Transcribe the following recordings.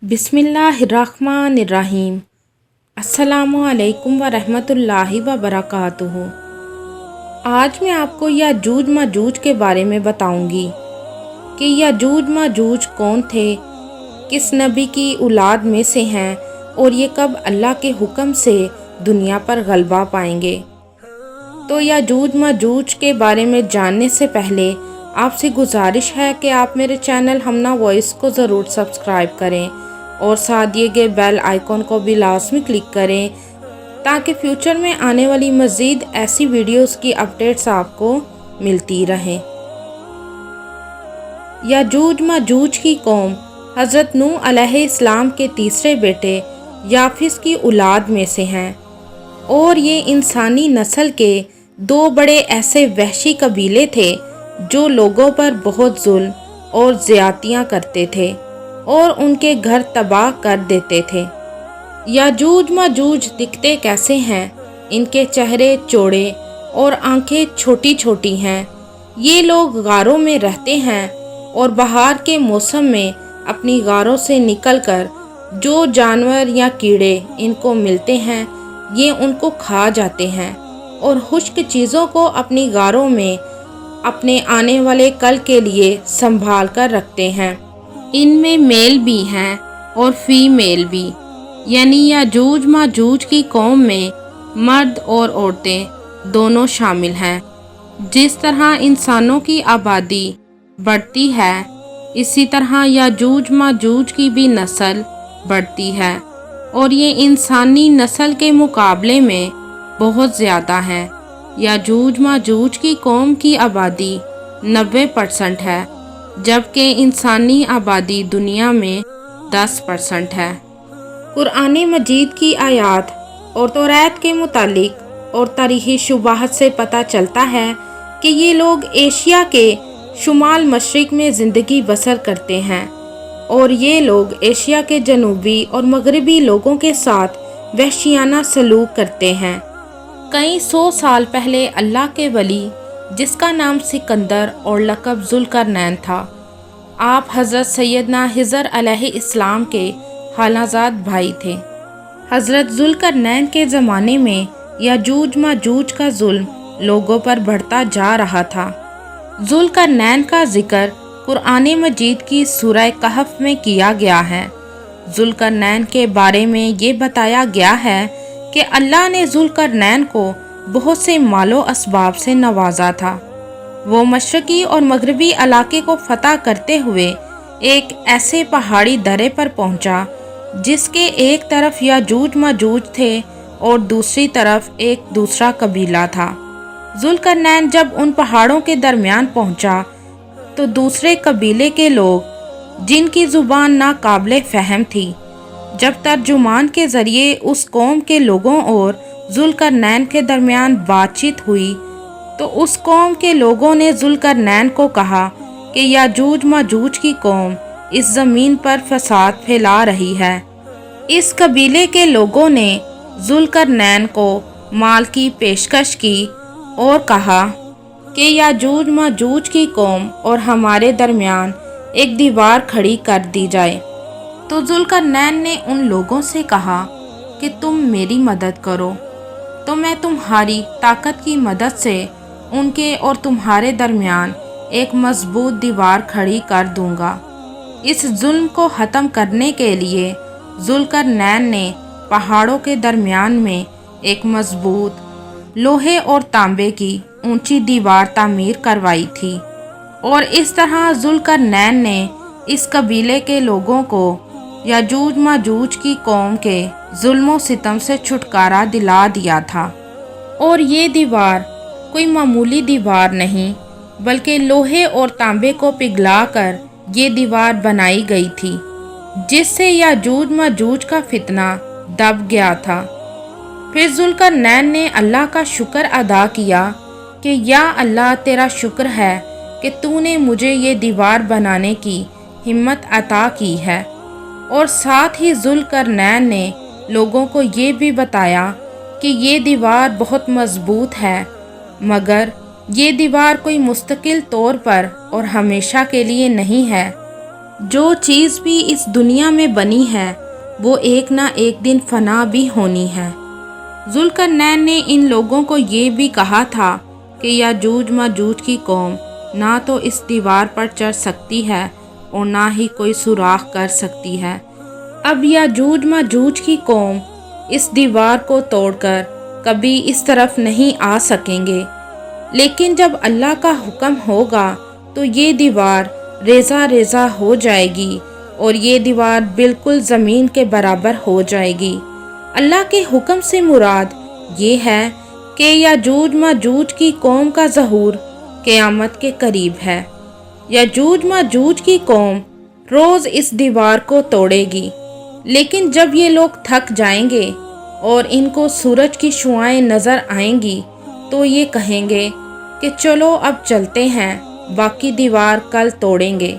बिस्मिल्लाहिर्रहमानिर्रहीम। अस्सलामुअलैकुम वरहमतुल्लाहि वबरकातुहू। आज मैं आपको याजूज माजूज के बारे में बताऊंगी कि याजूज माजूज कौन थे, किस नबी की औलाद में से हैं और ये कब अल्लाह के हुक्म से दुनिया पर गलबा पाएंगे। तो याजूज माजूज के बारे में जानने से पहले आपसे गुजारिश है कि आप मेरे चैनल हमना वॉइस को ज़रूर सब्सक्राइब करें और साथ दिए गए बेल आइकॉन को भी लाजमी क्लिक करें ताकि फ्यूचर में आने वाली मज़ीद ऐसी वीडियोस की अपडेट्स आपको मिलती रहें। याजूज माजूज की कौम हज़रत नूह अलैहिस्सलाम के तीसरे बेटे याफिस की औलाद में से हैं और ये इंसानी नस्ल के दो बड़े ऐसे वहशी कबीले थे जो लोगों पर बहुत जुल्म और ज़्यादतियाँ करते थे और उनके घर तबाह कर देते थे। याजूज माजूज दिखते कैसे हैं? इनके चेहरे चौड़े और आंखें छोटी छोटी हैं। ये लोग गारों में रहते हैं और बहार के मौसम में अपनी गारों से निकलकर जो जानवर या कीड़े इनको मिलते हैं ये उनको खा जाते हैं और खुश्क चीज़ों को अपनी गारों में अपने आने वाले कल के लिए संभाल कर रखते हैं। इनमें मेल भी हैं और फीमेल भी, यानी याजूज माजूज की कौम में मर्द और औरतें दोनों शामिल हैं। जिस तरह इंसानों की आबादी बढ़ती है इसी तरह याजूज माजूज की भी नस्ल बढ़ती है और ये इंसानी नस्ल के मुकाबले में बहुत ज़्यादा है। याजूज माजूज की कौम की आबादी 90% है जबकि इंसानी आबादी दुनिया में 10% है। कुरान मजीद की आयत और तौरात के मुतालिक और तारीख़ी शुबाहत से पता चलता है कि ये लोग एशिया के शुमाल मशरिक़ में ज़िंदगी बसर करते हैं और ये लोग एशिया के जनूबी और मगरबी लोगों के साथ वहशियाना सलूक करते हैं। कई 100 साल पहले अल्लाह के वली जिसका नाम सिकंदर और लक़ब ज़ुल्करनैन था, आप हज़रत सैयदना हिज़र अलैहिस्सलाम के खालाजाद भाई थे। हज़रत ज़ुल्करनैन के ज़माने में याजूज माजूज का जुल्म लोगों पर बढ़ता जा रहा था। ज़ुल्करनैन का ज़िक्र कुरान मजीद की सूरह कहफ में किया गया है। ज़ुल्करनैन के बारे में ये बताया गया है कि अल्लाह ने ज़ुल्करनैन को बहुत से मालो असबाब से नवाजा था। वो मशरक़ी और मगरबी इलाके को फतह करते हुए एक ऐसे पहाड़ी दर्रे पर पहुंचा जिसके एक तरफ याजूज माजूज थे और दूसरी तरफ एक दूसरा कबीला था। ज़ुल्करनैन जब उन पहाड़ों के दरमियान पहुंचा तो दूसरे कबीले के लोग जिनकी ज़ुबान नाकाबिले फ़हम थी, जब तर्जुमान के ज़रिए उस कौम के लोगों और ज़ुल्करनैन के दरमियान बातचीत हुई तो उस कौम के लोगों ने ज़ुल्करनैन को कहा कि याजूज माजूज की कौम इस ज़मीन पर फसाद फैला रही है। इस कबीले के लोगों ने ज़ुल्करनैन को माल की पेशकश की और कहा कि याजूज माजूज की कौम और हमारे दरमियान एक दीवार खड़ी कर दी जाए। तो ज़ुल्करनैन ने उन लोगों से कहा कि तुम मेरी मदद करो तो मैं तुम्हारी ताकत की मदद से उनके और तुम्हारे दरमियान एक मजबूत दीवार खड़ी कर दूंगा। इस जुल्म को ख़त्म करने के लिए ज़ुल्करनैन ने पहाड़ों के दरमियान में एक मजबूत लोहे और तांबे की ऊंची दीवार तामीर करवाई थी और इस तरह ज़ुल्करनैन ने इस कबीले के लोगों को याजूज माजूज की कौम के जुल्मों सितम से छुटकारा दिला दिया था। और ये दीवार कोई मामूली दीवार नहीं बल्कि लोहे और तांबे को पिघलाकर ये दीवार बनाई गई थी जिससे याजूज माजूज का फितना दब गया था। फिर ज़ुल्करनैन ने अल्लाह का शुक्र अदा किया कि या अल्लाह तेरा शुक्र है कि तूने मुझे ये दीवार बनाने की हिम्मत अता की है। और साथ ही ज़ुल्करनैन ने लोगों को ये भी बताया कि ये दीवार बहुत मजबूत है मगर ये दीवार कोई मुस्तकिल तौर पर और हमेशा के लिए नहीं है جو چیز بھی اس دنیا میں بنی ہے وہ ایک نہ ایک دن فنا بھی ہونی ہے۔ ذوالقرنین نے ان لوگوں کو یہ بھی کہا تھا کہ یاجوج ماجوج کی قوم نہ تو اس دیوار پر چڑھ سکتی ہے اور نہ ہی کوئی سوراخ کر سکتی ہے۔ اب یاجوج ماجوج کی قوم اس دیوار کو توڑ کر کبھی اس طرف نہیں آ سکیں گے، لیکن جب اللہ کا حکم ہوگا تو یہ دیوار ریزہ ریزہ ہو جائے گی اور یہ دیوار بالکل زمین کے برابر ہو جائے گی۔ اللہ کے حکم سے مراد یہ ہے کہ یاجوج ماجوج کی قوم کا ظہور قیامت کے قریب ہے۔ یاجوج ماجوج کی قوم روز اس دیوار کو توڑے گی، لیکن جب یہ لوگ تھک جائیں گے اور ان کو سورج کی شعاعیں نظر آئیں گی تو یہ کہیں گے کہ چلو اب چلتے ہیں، باقی دیوار کل توڑیں گے۔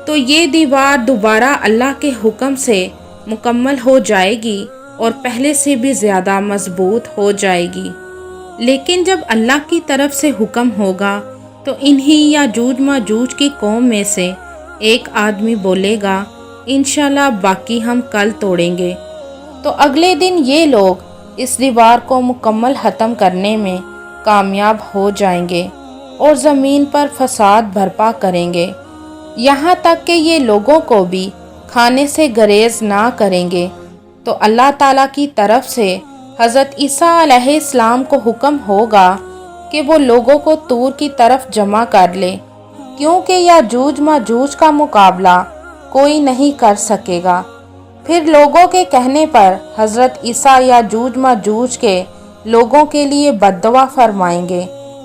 تو یہ دیوار دوبارہ اللہ کے حکم سے مکمل ہو جائے گی اور پہلے سے بھی زیادہ مضبوط ہو جائے گی۔ لیکن جب اللہ کی طرف سے حکم ہوگا تو انہی یاجوج ماجوج کی قوم میں سے ایک آدمی بولے گا انشاءاللہ باقی ہم کل توڑیں گے، تو اگلے دن یہ لوگ اس دیوار کو مکمل ختم کرنے میں کامیاب ہو جائیں گے اور زمین پر فساد برپا کریں گے، یہاں تک کہ یہ لوگوں کو بھی کھانے سے گریز نہ کریں گے۔ تو اللہ تعالیٰ کی طرف سے حضرت عیسیٰ علیہ السلام کو حکم ہوگا کہ وہ لوگوں کو طور کی طرف جمع کر لے، کیونکہ یاجوج ماجوج کا مقابلہ کوئی نہیں کر سکے گا۔ پھر لوگوں کے کہنے پر حضرت عیسیٰ یاجوج ماجوج کے لوگوں کے لیے بد دعا فرمائیں گے،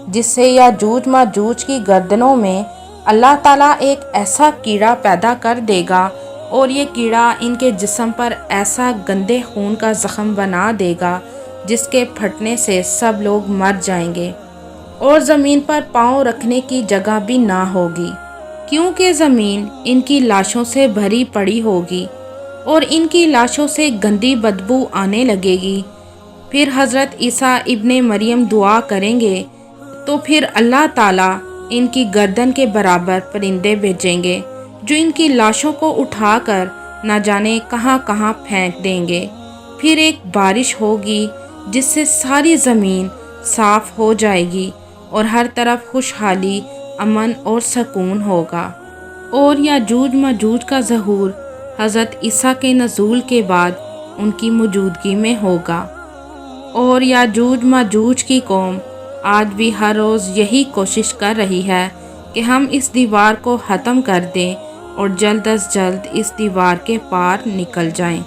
جس سے یاجوج ماجوج کی گردنوں میں اللہ تعالیٰ ایک ایسا کیڑا پیدا کر دے گا اور یہ کیڑا ان کے جسم پر ایسا گندے خون کا زخم بنا دے گا جس کے پھٹنے سے سب لوگ مر جائیں گے اور زمین پر پاؤں رکھنے کی جگہ بھی نہ ہوگی، کیونکہ زمین ان کی لاشوں سے بھری پڑی ہوگی اور ان کی لاشوں سے گندی بدبو آنے لگے گی۔ پھر حضرت عیسیٰ ابن مریم دعا کریں گے تو پھر اللہ تعالیٰ ان کی گردن کے برابر پرندے بھیجیں گے جو ان کی لاشوں کو اٹھا کر نہ جانے کہاں کہاں پھینک دیں گے۔ پھر ایک بارش ہوگی جس سے ساری زمین صاف ہو جائے گی اور ہر طرف خوشحالی، امن اور سکون ہوگا، اور یاجوج ماجوج کا ظہور حضرت عیسیٰ کے نزول کے بعد ان کی موجودگی میں ہوگا۔ اور یاجوج ماجوج کی قوم آج بھی ہر روز یہی کوشش کر رہی ہے کہ ہم اس دیوار کو ختم کر دیں اور جلد از جلد اس دیوار کے پار نکل جائیں۔